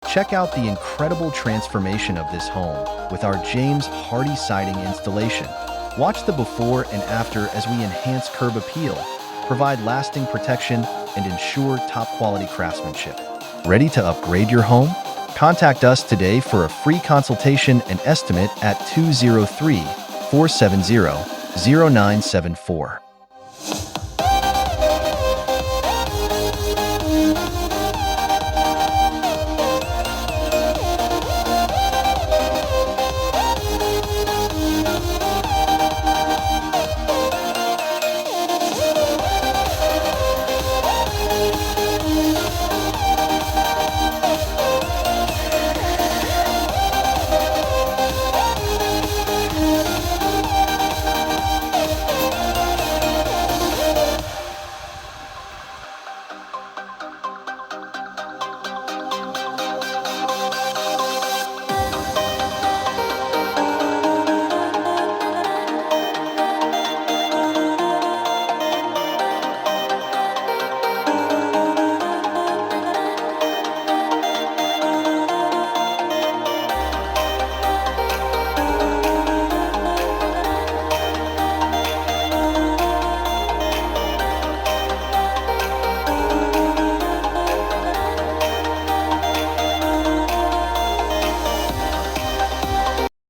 Check out the incredible transformation of this home with our James Hardie siding installation. Watch the before and after as we enhance curb appeal, provide lasting protection, and ensure top-quality craftsmanship. Ready to upgrade your home? Contact us today for a free consultation and estimate at 203-470-0974.